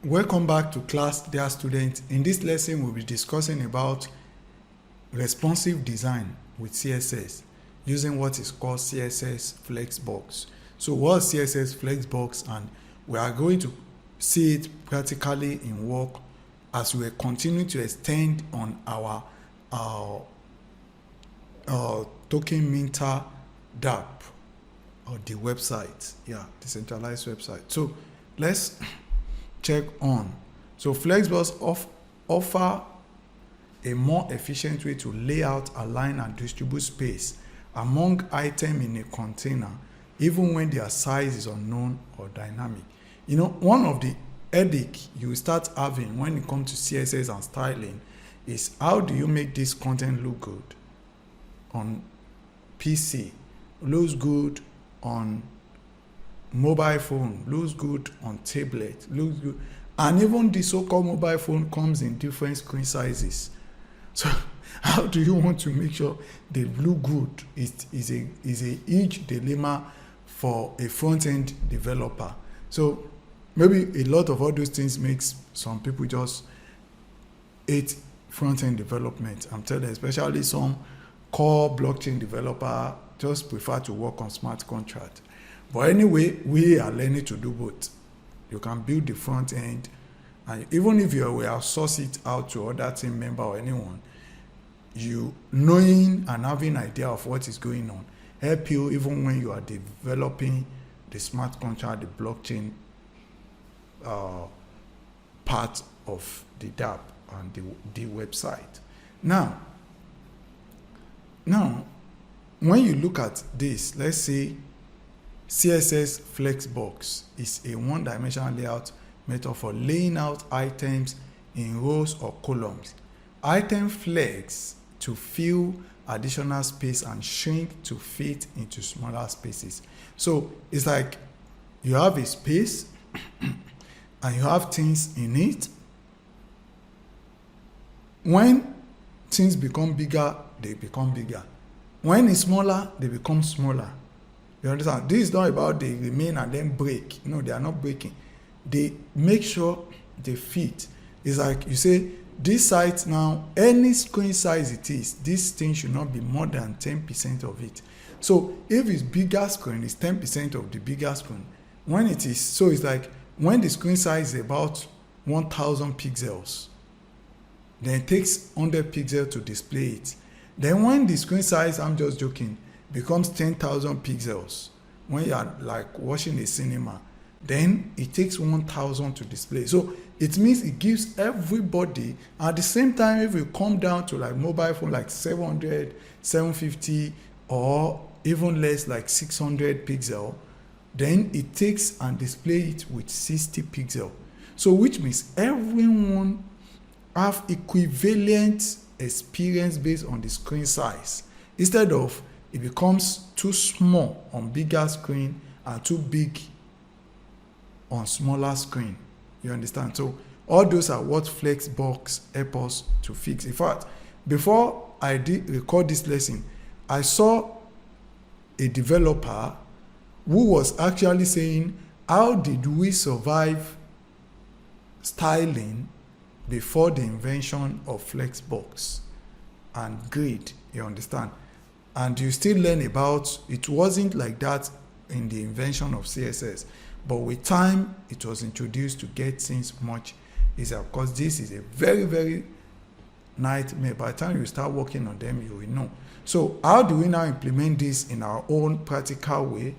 Welcome back to class, dear students. In this lesson, we'll be discussing about responsive design with CSS using what is called CSS Flexbox. So what's CSS Flexbox? And we are going to see it practically in work as we continue to extend on our token minter dApp or the website, decentralized website. So let's check on. So Flexbox offer a more efficient way to lay out, align, and distribute space among items in a container, even when their size is unknown or dynamic. You know, one of the headache you start having when it comes to CSS and styling is how do you make this content look good on PC, looks good on mobile phone, looks good on tablet, looks good, and even the so-called mobile phone comes in different screen sizes. So how do you want to make sure they look good? It is a huge dilemma for a front-end developer. So maybe a lot of all those things makes some people just hate front-end development. I'm telling you, especially some core blockchain developer just prefer to work on smart contract. But anyway, we are learning to do both. You can build the front end, and even if you will source it out to other team member or anyone, you knowing and having idea of what is going on help you even when you are developing the smart contract, the blockchain part of the dApp and the website. Now, when you look at this, let's say CSS Flexbox is a one-dimensional layout method for laying out items in rows or columns. Item flex to fill additional space and shrink to fit into smaller spaces. So it's like you have a space and you have things in it. When things become bigger, they become bigger. When it's smaller, they become smaller. You understand? This is not about they remain and then break. No, they are not breaking. They make sure they fit. It's like you say, this site now, any screen size it is, this thing should not be more than 10% of it. So if it's bigger screen, it's 10% of the bigger screen. When it is, so it's like when the screen size is about 1000 pixels, then it takes 100 pixels to display it. Then when the screen size, I'm just joking, becomes 10,000 pixels, when you are like watching a cinema, then it takes 1000 to display. So it means it gives everybody, at the same time, if you come down to like mobile phone, like 700, 750, or even less, like 600 pixel, then it takes and display it with 60 pixel. So which means everyone have equivalent experience based on the screen size, instead of it becomes too small on bigger screen and too big on smaller screen. You understand? So all those are what Flexbox help us to fix. In fact, before I did record this lesson, I saw a developer who was actually saying, how did we survive styling before the invention of Flexbox and grid? You understand? And you still learn about, it wasn't like that in the invention of CSS, but with time it was introduced to get things much easier, because this is a very, very nightmare. By the time you start working on them, you will know. So how do we now implement this in our own practical way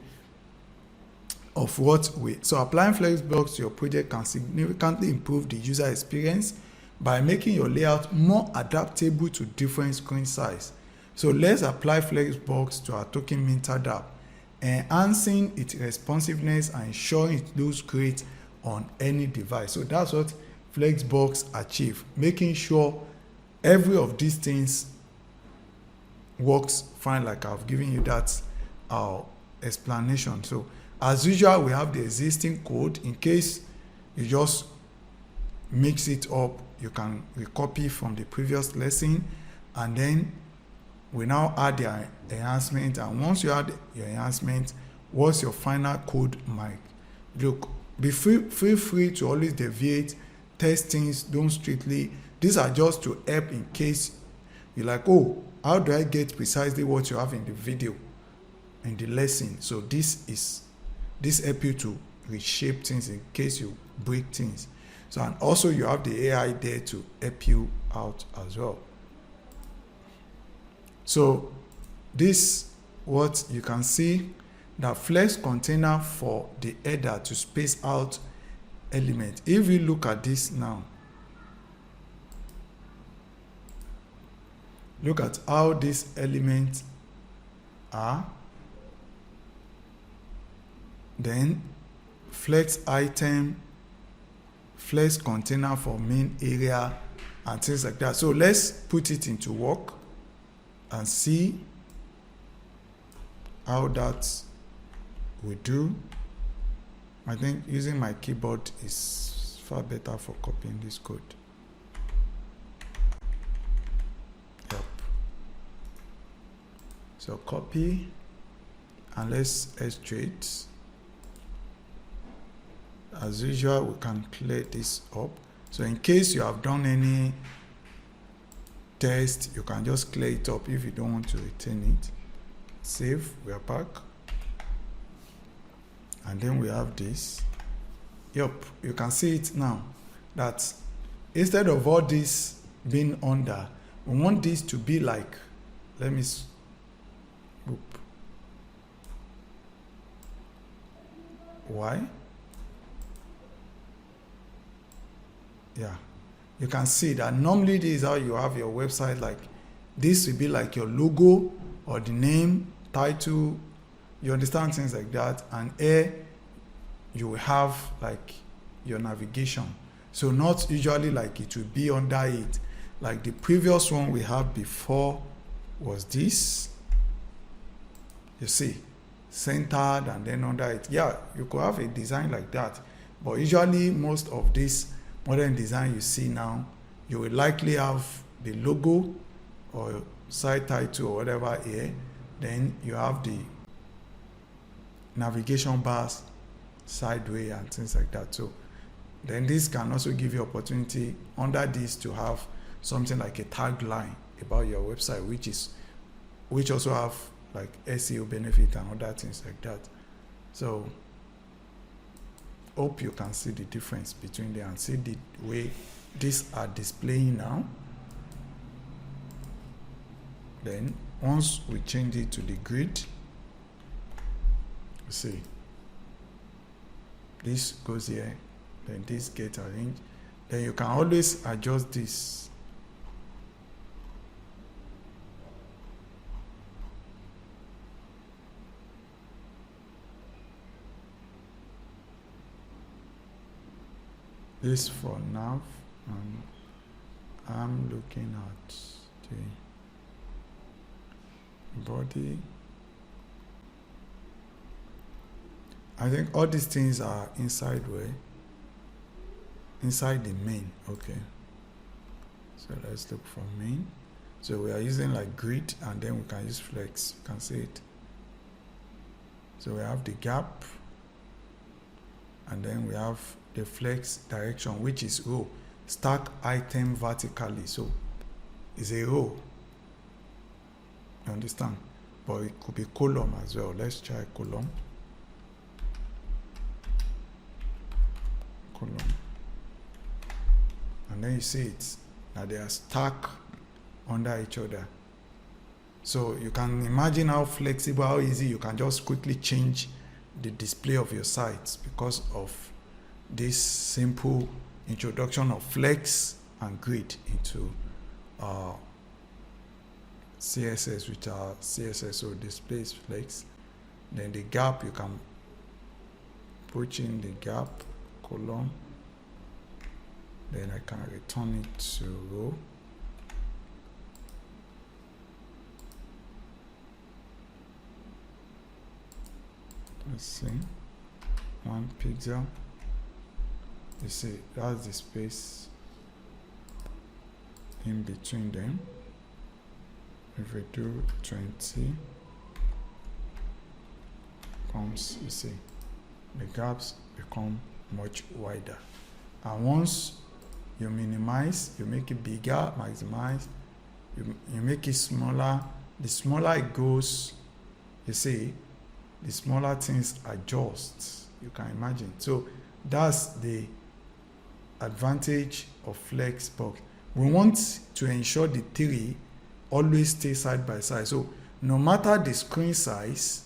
of what we, so applying Flexbox to your project can significantly improve the user experience by making your layout more adaptable to different screen size. So let's apply Flexbox to our token minter dApp, enhancing its responsiveness and ensuring it looks great on any device. So that's what Flexbox achieve, making sure every of these things works fine, like I've given you that explanation. So as usual, we have the existing code. In case you just mix it up, you can recopy from the previous lesson, and then we now add the enhancement. And once you add your enhancement, what's your final code might look feel free to always deviate, test things, don't strictly. These are just to help in case you're like, oh, how do I get precisely what you have in the video, in the lesson? So this help you to reshape things in case you break things. So, and also you have the AI there to help you out as well. So this, what you can see, the flex container for the header to space out element. If we look at this now, look at how these elements are. Then flex item, flex container for main area and things like that. So let's put it into work and see how that will do. I think using my keyboard is far better for copying this code. Yep. So copy and let's extract. As usual, we can clear this up. So in case you have done any test, you can just clear it up if you don't want to retain it. Save, we are back. And then we have this. Yep, you can see it now that instead of all this being under, we want this to be like, let me, why? Yeah, you can see that normally this is how you have your website. Like this will be like your logo or the name, title, you understand, things like that. And here you will have like your navigation. So not usually like it will be under it. Like the previous one we had before was this. You see, centered and then under it. Yeah, you could have a design like that. But usually most of this modern design you see now, you will likely have the logo or site title or whatever here. Then you have the navigation bars sideways and things like that. So then this can also give you opportunity under this to have something like a tagline about your website, which also have like SEO benefit and other things like that. So hope you can see the difference between them and see the way these are displaying now. Then once we change it to the grid, you see this goes here, then this gets arranged. Then you can always adjust this. This for nav, and I'm looking at the body. I think all these things are inside the main. Okay, so let's look for main. So we are using like grid, and then we can use flex. You can see it. So we have the gap, and then we have the flex direction, which is row. Stack item vertically, so it's a row. You understand? But it could be column as well. Let's try column. And then you see it now, they are stacked under each other. So you can imagine how flexible, how easy you can just quickly change the display of your sites because of this simple introduction of flex and grid into CSS, which are CSS, so displays flex. Then the gap, you can put in the gap column. Then I can return it to row. Let's see, 1 pixel. You see, that's the space in between them. If we do 20, comes, you see, the gaps become much wider. And once you minimize, you make it bigger, maximize, you make it smaller. The smaller it goes, you see, the smaller things adjust. You can imagine. So that's the advantage of Flexbox. We want to ensure the three always stay side by side. So no matter the screen size,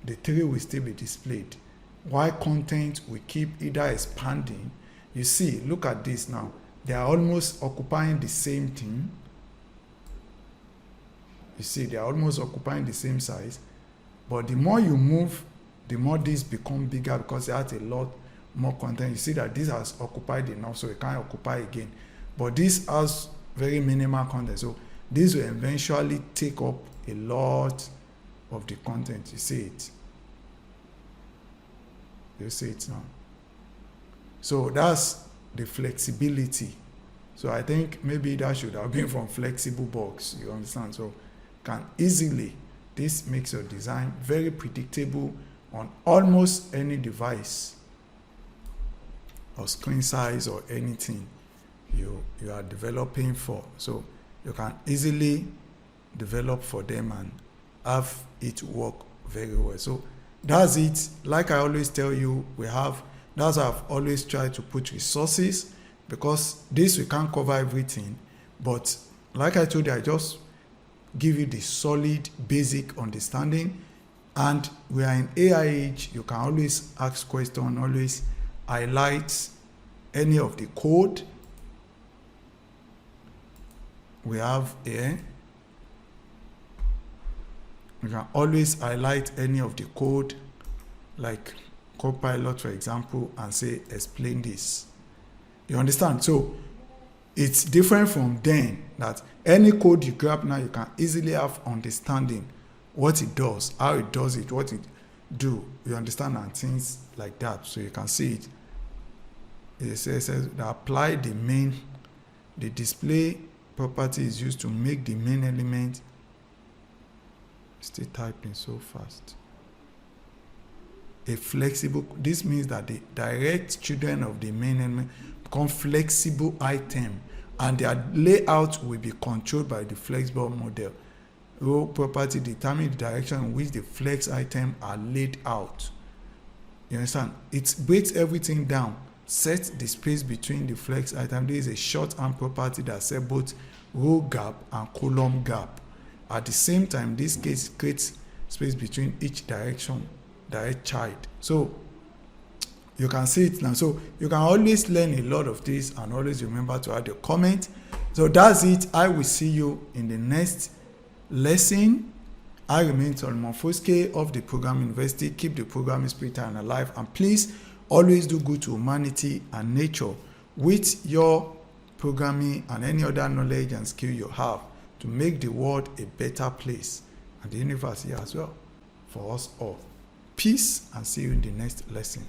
the three will still be displayed. While content will keep either expanding. You see, look at this now. They are almost occupying the same thing. You see, they are almost occupying the same size. But the more you move, the more these become bigger because they have a lot more content. You see that this has occupied enough, so it can't occupy again. But this has very minimal content. So this will eventually take up a lot of the content. You see it. You see it now. So that's the flexibility. So I think maybe that should have been from Flexible Box. You understand? So can easily, this makes your design very predictable on almost any device or screen size or anything you are developing for. So you can easily develop for them and have it work very well. So that's it. Like I always tell you, that's why I've always tried to put resources, because this we can't cover everything. But like I told you, I just give you the solid basic understanding. And we are in AI age. You can always ask questions, always highlight any of the code we have here. You can always highlight any of the code, like Copilot, for example, and say, explain this. You understand? So it's different from then, that any code you grab now, you can easily have understanding what it does, how it does it, what it do. You understand, and things like that. So you can see it. It says that apply the display property is used to make the main element. Still typing so fast. A flexible, this means that the direct children of the main element become flexible item, and their layout will be controlled by the Flexbox model. Row property determine the direction in which the flex items are laid out. You understand? It breaks everything down. Set the space between the flex item. There is a shorthand property that sets both row gap and column gap. At the same time, this case creates space between each direct child. So you can see it now. So you can always learn a lot of this, and always remember to add your comment. So that's it. I will see you in the next lesson. I remain Solomon Foske of the Programming University. Keep the programming spirit alive, and please always do good to humanity and nature with your programming and any other knowledge and skill you have, to make the world a better place and the universe here as well for us all. Peace, and see you in the next lesson.